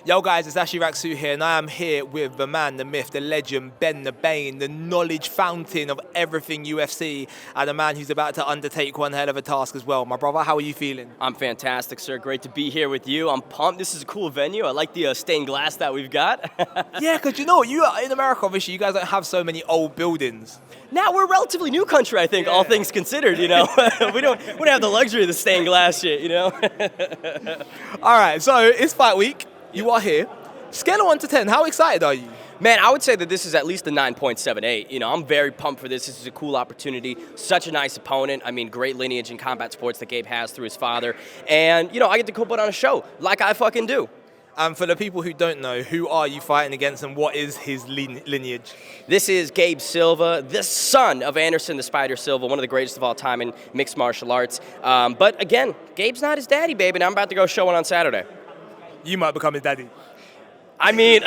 Yo guys, it's actually Rak-Su here, and I am here with the man, the myth, the legend, Ben the Bane, the knowledge fountain of everything UFC, and a man who's about to undertake one hell of a task as well. My brother, how are you feeling? I'm fantastic, sir. Great to be here with you. I'm pumped. This is a cool venue. I like the stained glass that we've got. Yeah, because you know what, you are in America, obviously, you guys don't have so many old buildings. Now we're a relatively new country, I think, all things considered. You know, we don't have the luxury of the stained glass shit. You know. All right, so it's fight week. You are here. Scale of 1 to 10, how excited are you? Man, I would say that this is at least a 9.78. You know, I'm very pumped for this. This is a cool opportunity. Such a nice opponent. I mean, great lineage in combat sports that Gabe has through his father. And, you know, I get to go put on a show like I fucking do. And for the people who don't know, who are you fighting against and what is his lineage? This is Gabe Silva, the son of Anderson the Spider Silva, one of the greatest of all time in mixed martial arts. But again, Gabe's not his daddy, baby, and I'm about to go show one on Saturday. You might become his daddy. I mean,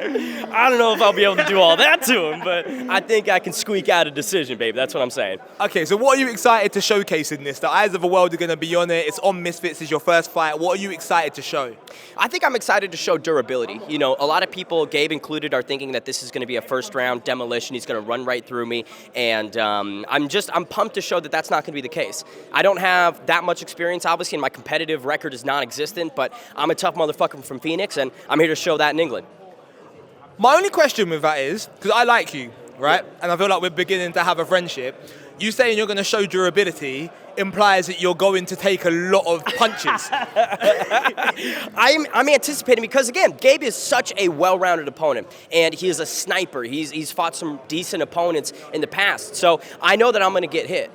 I don't know if I'll be able to do all that to him, but I think I can squeak out a decision, baby. That's what I'm saying. Okay, so what are you excited to showcase in this? The eyes of the world are going to be on it. It's on Misfits. It's your first fight. What are you excited to show? I think I'm excited to show durability. You know, a lot of people, Gabe included, are thinking that this is going to be a first-round demolition. He's going to run right through me, and I'm pumped to show that that's not going to be the case. I don't have that much experience, obviously, and my competitive record is non-existent, but I'm a tough motherfucker from Phoenix, and I'm here to show that in England. My only question with that is, because I like you, right? Yeah. And I feel like we're beginning to have a friendship. You saying you're going to show durability implies that you're going to take a lot of punches. I'm anticipating because, again, Gabe is such a well-rounded opponent, and he is a sniper. He's fought some decent opponents in the past, so I know that I'm going to get hit.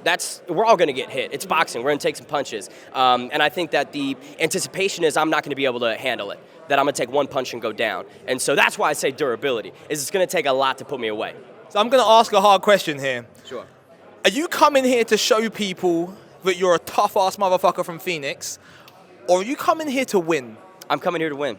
We're all going to get hit. It's boxing. We're going to take some punches, and I think that the anticipation is I'm not going to be able to handle it, that I'm going to take one punch and go down, and so that's why I say durability, is it's going to take a lot to put me away. So I'm going to ask a hard question here. Sure. Are you coming here to show people that you're a tough-ass motherfucker from Phoenix, or are you coming here to win? I'm coming here to win.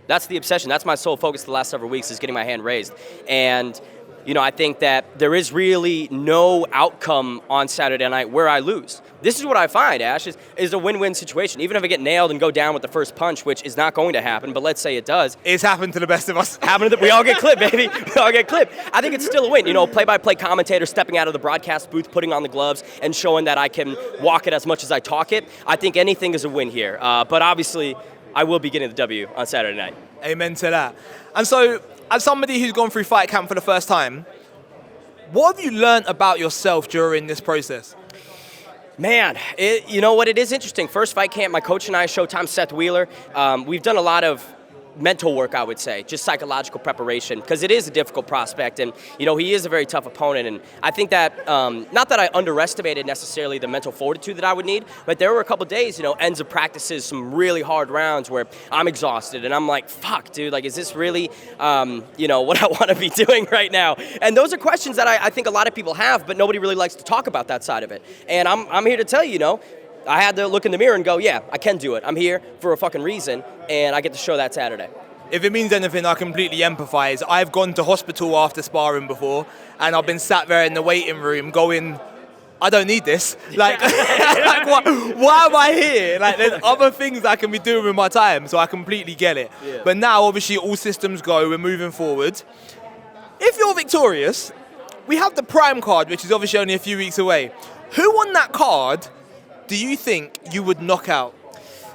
That's the obsession. That's my sole focus the last several weeks, is getting my hand raised. And, you know, I think that there is really no outcome on Saturday night where I lose. This is what I find, Ash, is a win-win situation. Even if I get nailed and go down with the first punch, which is not going to happen, but let's say it does. It's happened to the best of us. We all get clipped, baby. We all get clipped. I think it's still a win. You know, play-by-play commentator stepping out of the broadcast booth, putting on the gloves, and showing that I can walk it as much as I talk it. I think anything is a win here. But obviously, I will be getting the W on Saturday night. Amen to that. And so, as somebody who's gone through fight camp for the first time, what have you learned about yourself during this process? Man, you know what? It is interesting. First fight camp, my coach and I, Showtime Seth Wheeler, we've done a lot of mental work, I would say, just psychological preparation, because it is a difficult prospect, and you know, he is a very tough opponent, and I think that, not that I underestimated necessarily the mental fortitude that I would need, but there were a couple days, you know, ends of practices, some really hard rounds where I'm exhausted, and I'm like, fuck, dude, like, is this really, you know, what I want to be doing right now? And those are questions that I think a lot of people have, but nobody really likes to talk about that side of it, and I'm here to tell you, you know, I had to look in the mirror and go, yeah, I can do it. I'm here for a fucking reason, and I get to show that Saturday. If it means anything, I completely empathize. I've gone to hospital after sparring before, and I've been sat there in the waiting room going, I don't need this. Like, like why am I here? Like, there's other things I can be doing with my time, so I completely get it. Yeah. But now, obviously, all systems go. We're moving forward. If you're victorious, we have the Prime card, which is obviously only a few weeks away. Who on that card do you think you would knock out?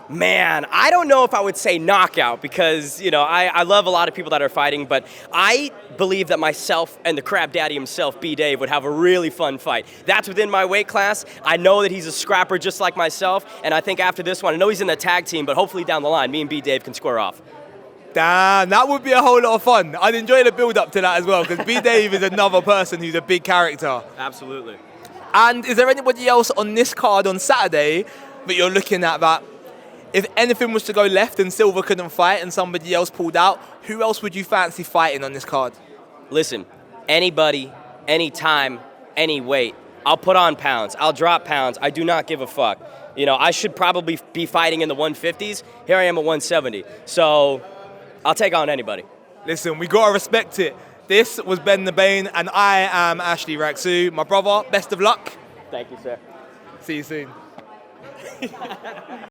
Man, I don't know if I would say knockout because, you know, I love a lot of people that are fighting, but I believe that myself and the Crab Daddy himself, B. Dave, would have a really fun fight. That's within my weight class. I know that he's a scrapper just like myself, and I think after this one, I know he's in the tag team, but hopefully down the line, me and B. Dave can square off. Damn, that would be a whole lot of fun. I'd enjoy the build-up to that as well, because B. Dave is another person who's a big character. Absolutely. And is there anybody else on this card on Saturday that you're looking at that if anything was to go left and Silva couldn't fight and somebody else pulled out, who else would you fancy fighting on this card? Listen, anybody, anytime, any weight. I'll put on pounds. I'll drop pounds. I do not give a fuck. You know, I should probably be fighting in the 150s. Here I am at 170. So I'll take on anybody. Listen, we gotta respect it. This was Ben the Bane, and I am Ashley Rak-Su. My brother, best of luck. Thank you, sir. See you soon.